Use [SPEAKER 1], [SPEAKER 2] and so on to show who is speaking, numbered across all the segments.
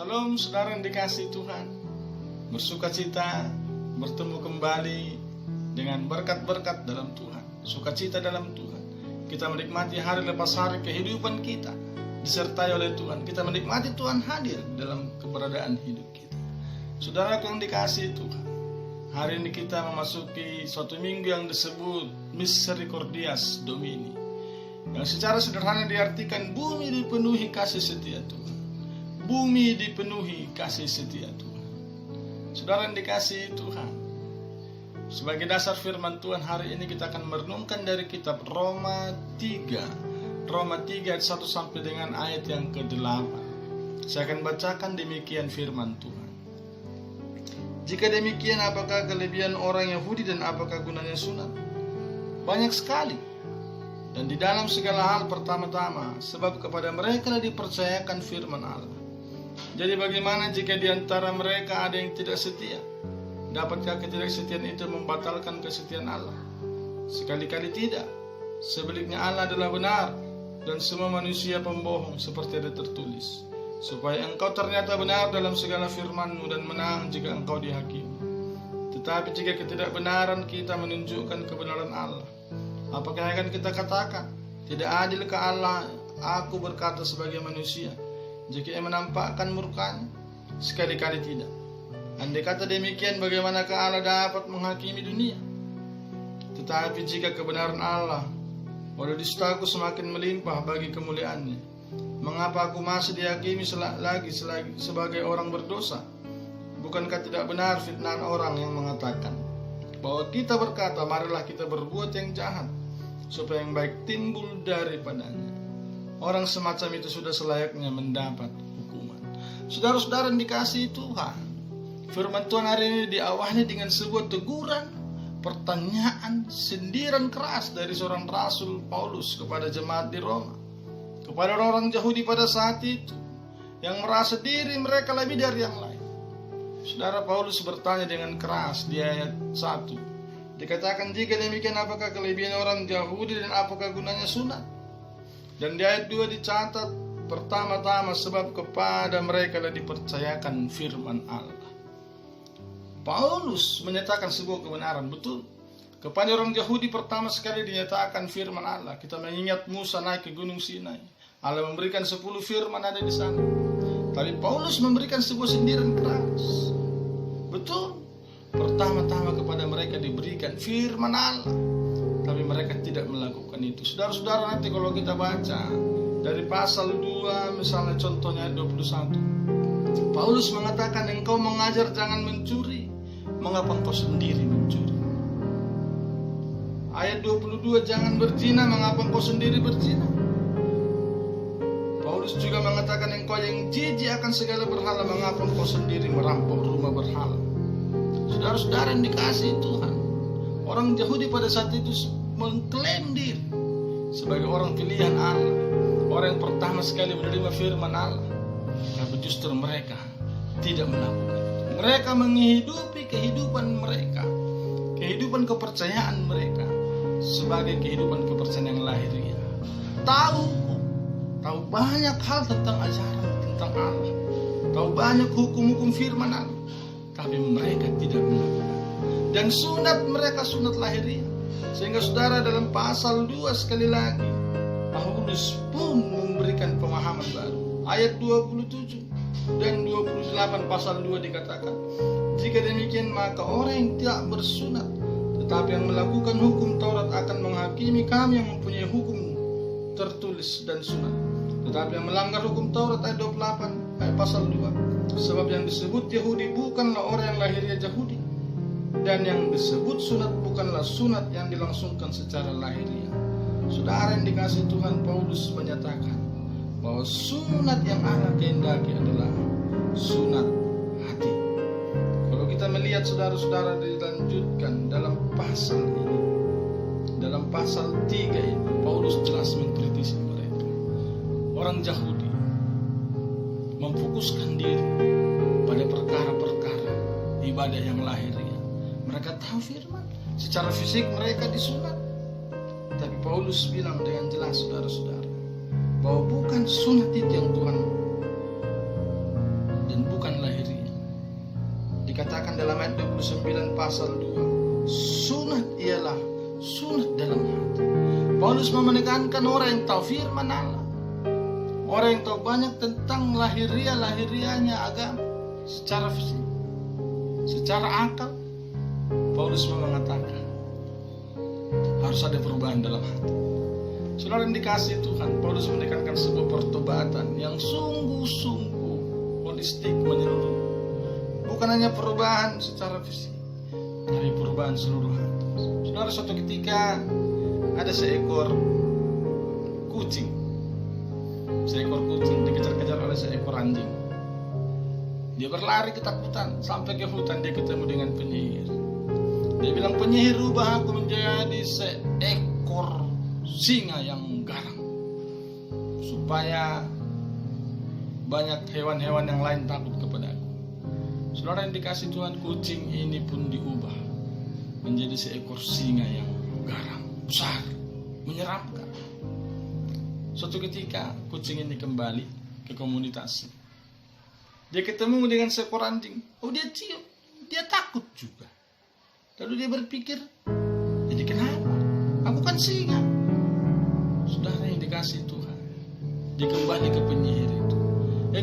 [SPEAKER 1] Salam saudara yang dikasihi Tuhan. Bersukacita bertemu kembali dengan berkat-berkat dalam Tuhan. Sukacita dalam Tuhan. Kita menikmati hari lepas hari kehidupan kita disertai oleh Tuhan. Kita menikmati Tuhan hadir dalam keberadaan hidup kita. Saudara yang dikasihi Tuhan, hari ini kita memasuki suatu minggu yang disebut Misericordias Domini, yang secara sederhana diartikan bumi dipenuhi kasih setia Tuhan. Bumi dipenuhi kasih setia Tuhan. Saudara yang dikasihi Tuhan, sebagai dasar firman Tuhan hari ini kita akan merenungkan dari kitab Roma 3 ayat 1 sampai dengan ayat yang ke-8. Saya akan bacakan demikian firman Tuhan. Jika demikian, apakah kelebihan orang Yahudi dan apakah gunanya sunat? Banyak sekali. Dan di dalam segala hal pertama-tama, sebab kepada mereka dipercayakan firman Allah. Jadi bagaimana jika di antara mereka ada yang tidak setia? Dapatkah ketidaksetiaan itu membatalkan kesetiaan Allah? Sekali-kali tidak. Sebaliknya Allah adalah benar, dan semua manusia pembohong, seperti ada tertulis. Supaya engkau ternyata benar dalam segala firman-Mu dan menang jika engkau dihakimi. Tetapi jika ketidakbenaran kita menunjukkan kebenaran Allah, apakah akan kita katakan, tidak adilkah Allah aku berkata sebagai manusia, jika ia menampakkan murkanya? Sekali-kali tidak. Andai kata demikian, bagaimanakah Allah dapat menghakimi dunia? Tetapi jika kebenaran Allah, walau dustaku semakin melimpah bagi kemuliaannya, mengapa aku masih dihakimi lagi sebagai orang berdosa? Bukankah tidak benar fitnahan orang yang mengatakan bahwa kita berkata, marilah kita berbuat yang jahat, supaya yang baik timbul daripadanya? Orang semacam itu sudah selayaknya mendapat hukuman. Saudara-saudara yang dikasihi Tuhan, firman Tuhan hari ini diawali dengan sebuah teguran, pertanyaan, sindiran keras dari seorang Rasul Paulus kepada jemaat di Roma, kepada orang Yahudi pada saat itu yang merasa diri mereka lebih dari yang lain. Saudara, Paulus bertanya dengan keras di ayat 1. Dikatakan, jika demikian apakah kelebihan orang Yahudi dan apakah gunanya sunat? Dan di ayat 2 dicatat, pertama-tama sebab kepada mereka telah dipercayakan firman Allah. Paulus menyatakan sebuah kebenaran, betul. Kepada orang Yahudi pertama sekali dinyatakan firman Allah. Kita mengingat Musa naik ke Gunung Sinai. Allah memberikan 10 firman ada di sana. Tapi Paulus memberikan sebuah sindiran keras. Betul. Pertama-tama kepada mereka diberikan firman Allah, tapi mereka tidak melakukan itu. Saudara-saudara, nanti kalau kita baca dari pasal 2, misalnya contohnya 21, Paulus mengatakan, engkau mengajar jangan mencuri, mengapa engkau sendiri mencuri? Ayat 22, jangan berzina, mengapa engkau sendiri berzina? Paulus juga mengatakan, engkau yang jijik akan segala berhala, mengapa engkau sendiri merampok rumah berhala? Saudara-saudara yang dikasihi Tuhan, orang Yahudi pada saat itu mengklaim diri sebagai orang pilihan Allah, orang yang pertama sekali menerima firman Allah, tapi justru mereka tidak melakukan itu. Mereka menghidupi kehidupan mereka, kehidupan kepercayaan mereka sebagai kehidupan kepercayaan yang lahiriah. Tahu banyak hal tentang ajaran tentang Allah, tahu banyak hukum-hukum firman Allah, tapi mereka tidak melakukan. Dan sunat mereka sunat lahiriah. Sehingga saudara, dalam pasal 2 sekali lagi Paulus pun memberikan pemahaman baru. Ayat 27 dan 28 pasal 2 dikatakan, jika demikian maka orang yang tidak bersunat tetapi yang melakukan hukum Taurat akan menghakimi kami yang mempunyai hukum tertulis dan sunat. Tetapi yang melanggar hukum Taurat, ayat 28 ayat pasal 2, sebab yang disebut Yahudi bukanlah orang yang lahirnya Yahudi, dan yang disebut sunat bukanlah sunat yang dilangsungkan secara lahiriah. Saudara yang dikasihi Tuhan, Paulus menyatakan bahwa sunat yang Allah kehendaki adalah sunat hati. Kalau kita melihat saudara-saudara, dilanjutkan dalam pasal ini, dalam pasal 3 ini, Paulus jelas mengkritisi mereka. Orang Yahudi memfokuskan diri pada perkara-perkara ibadah yang lahiriah. Mereka tahu firman, secara fisik mereka disunat. Tapi Paulus bilang dengan jelas, saudara-saudara, bahwa bukan sunat itu yang Tuhan dan dikatakan dalam ayat 29 pasal 2, sunat ialah sunat dalam hati. Paulus menekankan orang yang tahu firman Allah, orang yang tahu banyak tentang lahiriahnya agama secara fisik, secara akal. Paulus mengatakan harus ada perubahan dalam hati. Saudara yang dikasihi Tuhan, Paulus menekankan sebuah pertobatan yang sungguh-sungguh holistik, menyeluruh. Bukan hanya perubahan secara fisik, tapi perubahan seluruh hati. Saudara, suatu ketika ada seekor kucing dikejar-kejar oleh seekor anjing. Dia berlari ketakutan sampai ke hutan. Dia ketemu dengan penyihir. Dia bilang, penyihir, rubah aku menjadi seekor singa yang garang, supaya banyak hewan-hewan yang lain takut kepadaku. Saudara yang dikasih Tuhan, kucing ini pun diubah menjadi seekor singa yang garang, besar, menyeramkan. Suatu ketika kucing ini kembali ke komunitasnya. Dia ketemu dengan seekor anjing. Oh, dia cium, dia takut juga. Lalu dia berpikir, jadi kenapa? Aku kan singa. Saudara yang dikasih Tuhan, dia kembali ke penyihir itu.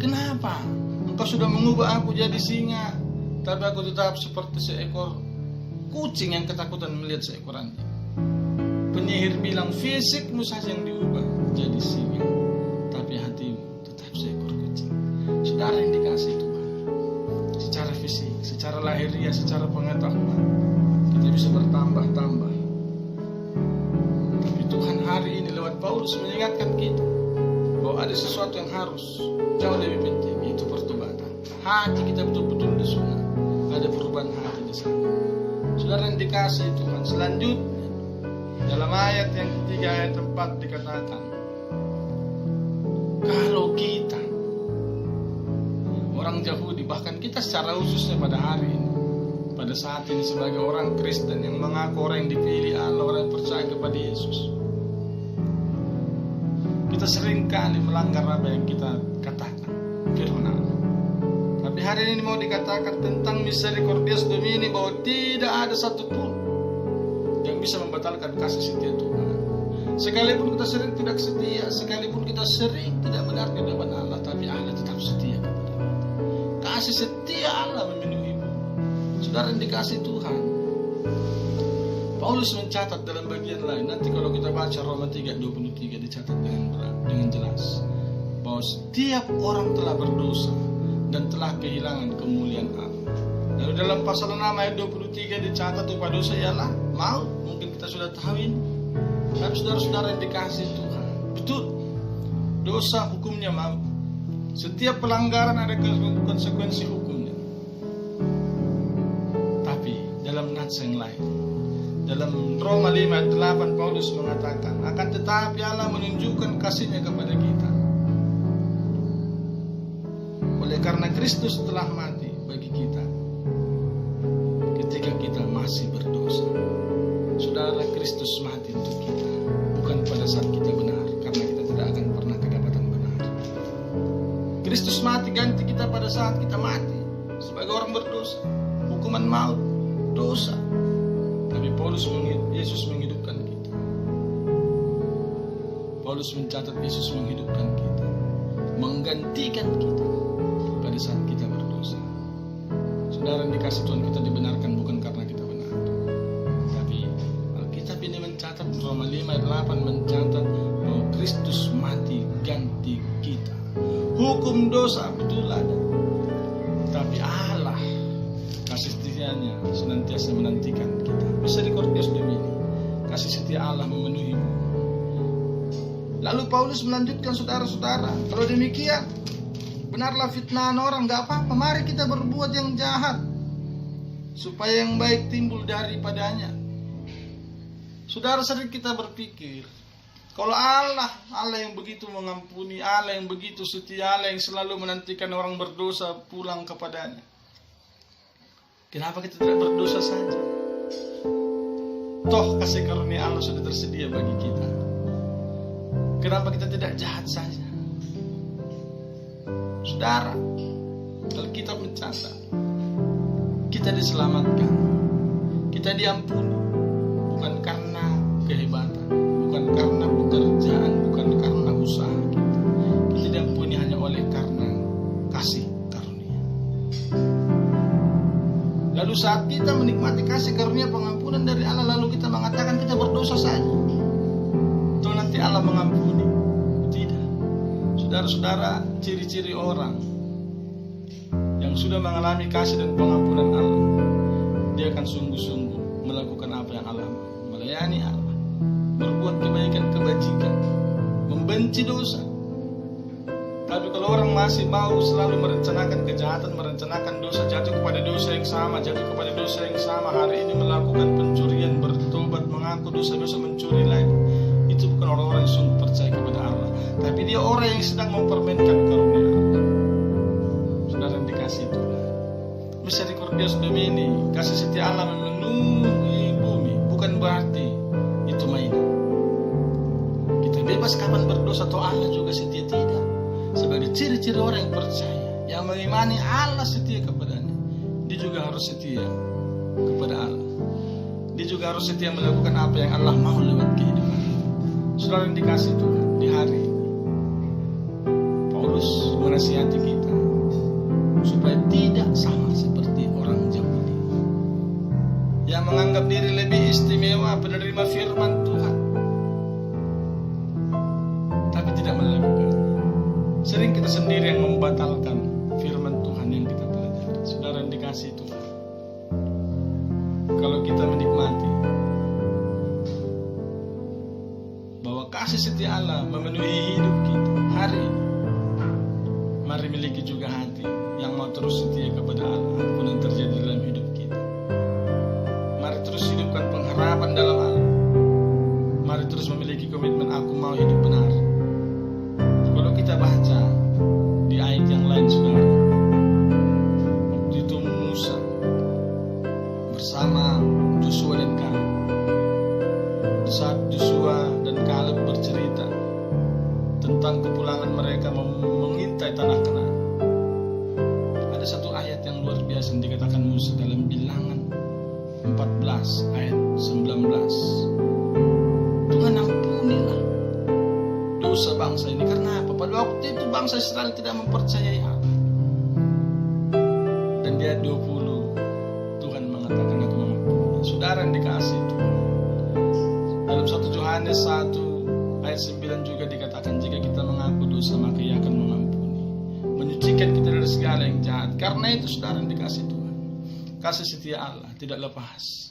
[SPEAKER 1] Kenapa? Engkau sudah mengubah aku jadi singa, tapi aku tetap seperti seekor kucing yang ketakutan melihat seekor anjing. Penyihir bilang, fisikmu saja yang diubah jadi singa, tapi hatimu tetap seekor kucing. Saudara yang dikasih Tuhan, secara fisik, secara lahiriah, secara pengetahuan, kita bisa bertambah-tambah. Tapi Tuhan hari ini lewat Paulus mengingatkan kita bahwa ada sesuatu yang harus jauh lebih penting, yaitu pertobatan. Hati kita betul-betul disunat, ada perubahan hati di sana. Saudara yang dikasih Tuhan, selanjutnya dalam ayat yang ketiga, ayat 4 dikatakan, kalau kita orang Yahudi, bahkan kita secara khususnya pada hari ini, pada saat ini sebagai orang Kristen yang mengaku orang yang dipilih Allah, orang yang percaya kepada Yesus, kita seringkali melanggar apa yang kita katakan firman Allah. Tapi hari ini mau dikatakan tentang misericordias Domini, bahwa tidak ada satupun yang bisa membatalkan kasih setia Tuhan. Sekalipun kita sering tidak setia, sekalipun kita sering tidak benar di hadapan Allah, tapi Allah tetap setia kepada kita. Kasih setia Allah memenuhi. Saudara yang dikasih Tuhan, Paulus mencatat dalam bagian lain. Nanti kalau kita baca Roma 3:23 dicatat dengan jelas bahwa setiap orang telah berdosa dan telah kehilangan kemuliaan Allah. Lalu dalam pasal 6 ayat 23 dicatat upah dosa ialah maut. Mungkin kita sudah tahu ini. Tapi saudara-saudara yang dikasih Tuhan, betul, dosa hukumnya maut. Setiap pelanggaran ada konsekuensi hukumnya. Tapi dalam nats yang lain, dalam Roma 5 ayat 8 Paulus mengatakan, akan tetapi Allah menunjukkan kasih-Nya kepada kita oleh karena Kristus telah mati bagi kita ketika kita masih berdosa. Saudara, Kristus mati untuk kita, bukan pada saat kita benar, karena kita tidak akan pernah kedapatan benar. Kristus mati ganti kita pada saat kita mati sebagai orang berdosa, hukuman maut, dosa. Tapi Yesus menghidupkan kita. Paulus mencatat Yesus menghidupkan kita, menggantikan kita pada saat kita berdosa. Saudara yang dikasih Tuhan, kita dibenarkan bukan karena kita benar, tapi Alkitab ini mencatat, Roma 5 ayat 8 mencatat bahwa Kristus mati ganti kita. Hukum dosa betul ada, tapi Allah kasih setianya senantiasa menantikan kita. Misericordias Domini, kasih setia Allah memenuhimu. Lalu Paulus melanjutkan, saudara-saudara, kalau demikian benarlah fitnahan orang, gak apa-apa, mari kita berbuat yang jahat supaya yang baik timbul daripadanya. Saudara, sering kita berpikir, kalau Allah yang begitu mengampuni, Allah yang begitu setia, Allah yang selalu menantikan orang berdosa pulang kepadanya, kenapa kita tidak berdosa saja? Toh kasih karunia Allah sudah tersedia bagi kita. Kenapa kita tidak jahat saja? Saudara, Alkitab mencatat kita diselamatkan, kita diampuni, bukan karena kehebatan, bukan karena pekerjaan, bukan karena usaha kita. Kita diampuni hanya oleh karena kasih karunia. Lalu saat kita menikmati kasih karunia pengampunan dari Allah, lalu kita mengatakan kita berdosa saja, toh nanti Allah mengampuni. Tidak. Saudara-saudara, ciri-ciri orang yang sudah mengalami kasih dan pengampunan Allah, dia akan sungguh-sungguh melakukan apa yang Allah mau, melayani Allah, berbuat kebaikan-kebajikan, membenci dosa. Tapi kalau orang masih mau selalu merencanakan kejahatan, merencanakan dosa, jatuh kepada dosa yang sama, hari ini melakukan pencurian, bertobat, mengaku dosa-dosa, mencuri lagi, itu bukan orang-orang yang sungguh percaya kepada Allah, tapi dia orang yang sedang mempermainkan karunia Allah. Saudara yang dikasih Tuhan, Misericordias Domini, kasih setia Allah memenuhi bumi, bukan berarti itu mainan. Kita bebas kapan berdosa, atau Allah juga setia, tidak. Sebagai ciri-ciri orang yang percaya, yang mengimani Allah setia kepadanya, dia juga harus setia kepada Allah. Dia juga harus setia melakukan apa yang Allah mau lewat kehidupan. Saudara yang dikasih Tuhan, di hari ini Paulus menasihati kita supaya tidak sama seperti orang Yahudi yang menganggap diri lebih istimewa penerima firman Tuhan, tapi tidak melakukan. Sering kita sendiri yang membatalkan firman Tuhan yang kita pelajari. Saudara yang dikasih Tuhan, kalau kita menikmati bahwa kasih setia Allah memenuhi hidup kita hari ini, mari miliki juga hati yang mau terus setia kepada Allah apapun yang terjadi dalam hidup kita. Mari terus hidupkan pengharapan dalam Allah. Mari terus memiliki komitmen, aku mau hidup benar. Kalau kita baca di ayat yang lain, saudara, waktu itu Musa bersama Joshua dan Kaleb, saat Joshua dan Kaleb bercerita tentang kepulangan mereka mengintai tanah Kanaan, ada satu ayat yang luar biasa yang dikatakan Musa dalam Bilangan 14 ayat 19. Tuhan ampunilah dosa bangsa ini. Karena apa? Pada waktu itu bangsa Israel tidak mempercayai Allah. Dan di ayat 20 Tuhan mengatakan aku mengampuni. Saudara yang dikasih Tuhan, dalam 1 Yohanes 1 ayat 9 juga dikatakan, jika kita mengaku dosa maka Ia akan mengampuni, menyucikan kita dari segala yang jahat. Karena itu saudara yang dikasih Tuhan, kasih setia Allah tidak lepas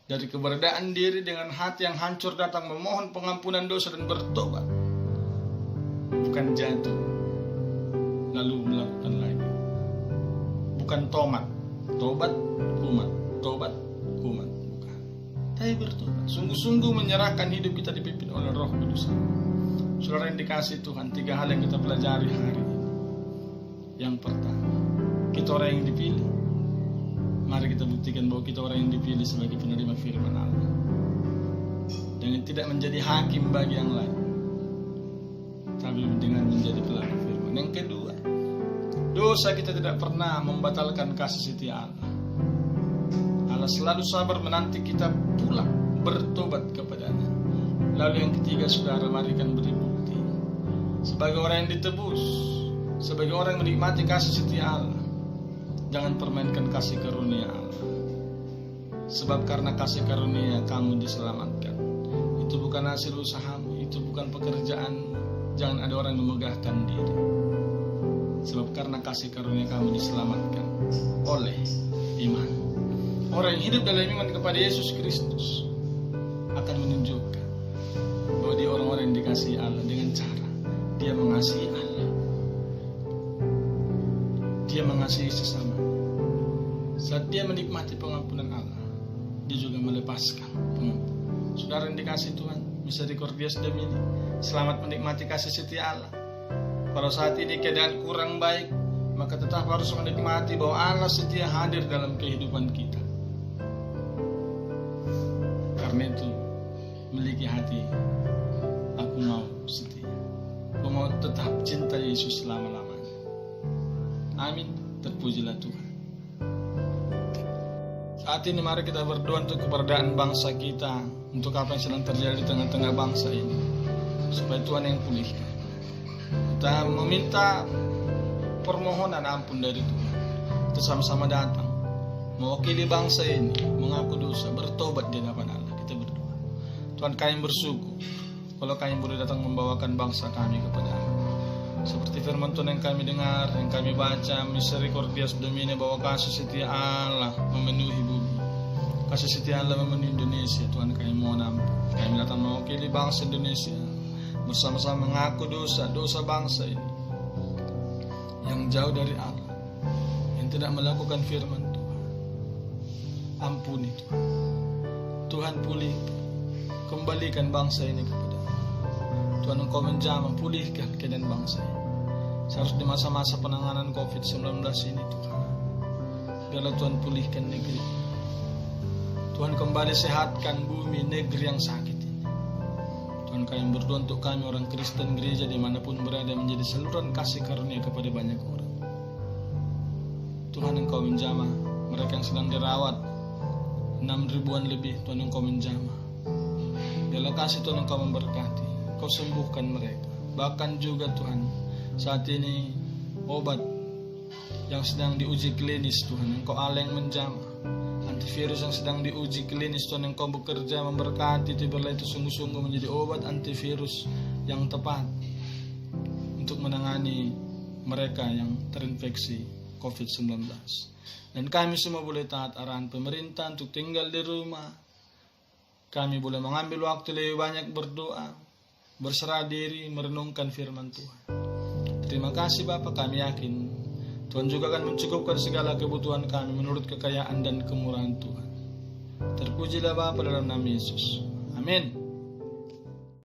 [SPEAKER 1] dari keberadaan diri dengan hati yang hancur datang memohon pengampunan dosa dan bertobat, bukan jatuh lalu melakukan lagi, bukan tobat kumat, bukan, tapi bertobat, sungguh-sungguh menyerahkan hidup kita dipimpin oleh Roh Kudus. Saudara yang dikasih Tuhan, 3 hal yang kita pelajari hari ini. Yang pertama, kita orang yang dipilih. Mari kita buktikan bahwa kita orang yang dipilih sebagai penerima firman Allah, dengan tidak menjadi hakim bagi yang lain, tapi dengan menjadi pelaku firman. Yang kedua, dosa kita tidak pernah membatalkan kasih setia Allah. Allah selalu sabar menanti kita pulang bertobat kepadanya. Lalu yang ketiga, saudara, mari kan beri bukti sebagai orang yang ditebus, sebagai orang yang menikmati kasih setia Allah. Jangan permainkan kasih karunia Allah. Sebab karena kasih karunia kamu diselamatkan. Itu bukan hasil usahamu, itu bukan pekerjaan. Jangan ada orang yang memegahkan diri. Sebab karena kasih karunia kamu diselamatkan oleh iman. Orang yang hidup dalam iman kepada Yesus Kristus akan menunjukkan bahwa dia orang-orang yang dikasihi Allah dengan cara dia mengasihi Allah, dia mengasihi sesama. Saat dia menikmati pengampunan Allah, dia juga melepaskan pengampunan. Saudara yang dikasihi Tuhan, Misericordias Domini, selamat menikmati kasih setia Allah. Kalau saat ini keadaan kurang baik, maka tetap harus menikmati bahwa Allah setia hadir dalam kehidupan kita. Karena itu, miliki hati, aku mau setia, aku mau tetap cinta Yesus selama-lamanya. Amin. Terpujilah Tuhan. Saat ini mari kita berdoa untuk keberadaan bangsa kita, untuk apa yang sedang terjadi di tengah-tengah bangsa ini, supaya Tuhan yang pulihkan. Kita meminta permohonan ampun dari Tuhan. Kita sama-sama datang mewakili bangsa ini, mengaku dosa, bertobat di hadapan Allah. Kita berdoa, Tuhan, kami bersyukur kalau kami boleh datang membawakan bangsa kami kepada-Mu. Seperti firman Tuhan yang kami dengar, yang kami baca, misericordias Domine, bahwa kasih setia Allah memenuhi bumi, kasih setia Allah memenuhi Indonesia. Tuhan, kami mohon ampun. Kami datang mewakili bangsa Indonesia, bersama-sama mengaku dosa bangsa ini yang jauh dari Allah, yang tidak melakukan firman Tuhan. Ampuni Tuhan. Tuhan, pulihkan, kembalikan bangsa ini kepada Tuhan. Engkau menjamah, pulihkan keadaan bangsa ini. Seharusnya di masa-masa penanganan COVID-19 ini, Tuhan, biarlah Tuhan pulihkan negeri. Tuhan, kembali sehatkan bumi, negeri yang sakit ini. Tuhan, kami berdoa untuk kami orang Kristen gereja dimanapun berada, menjadi saluran kasih karunia kepada banyak orang. Tuhan, Engkau menjamah mereka yang sedang dirawat, 6.000-an lebih. Tuhan, Engkau menjamah. Biarlah kasih Tuhan Engkau memberkati, Engkau sembuhkan mereka. Bahkan juga Tuhan, saat ini obat yang sedang diuji klinis, Tuhan, Engkau Allah yang menjamah. Antivirus yang sedang diuji klinis, Tuhan, Engkau bekerja memberkati. Biarlah itu sungguh-sungguh menjadi obat antivirus yang tepat untuk menangani mereka yang terinfeksi COVID-19. Dan kami semua boleh taat arahan pemerintah untuk tinggal di rumah. Kami boleh mengambil waktu lebih banyak berdoa, berserah diri, merenungkan firman Tuhan. Terima kasih Bapa, kami yakin Tuhan juga akan mencukupkan segala kebutuhan kami menurut kekayaan dan kemurahan Tuhan. Terpujilah Bapa dalam nama Yesus. Amin.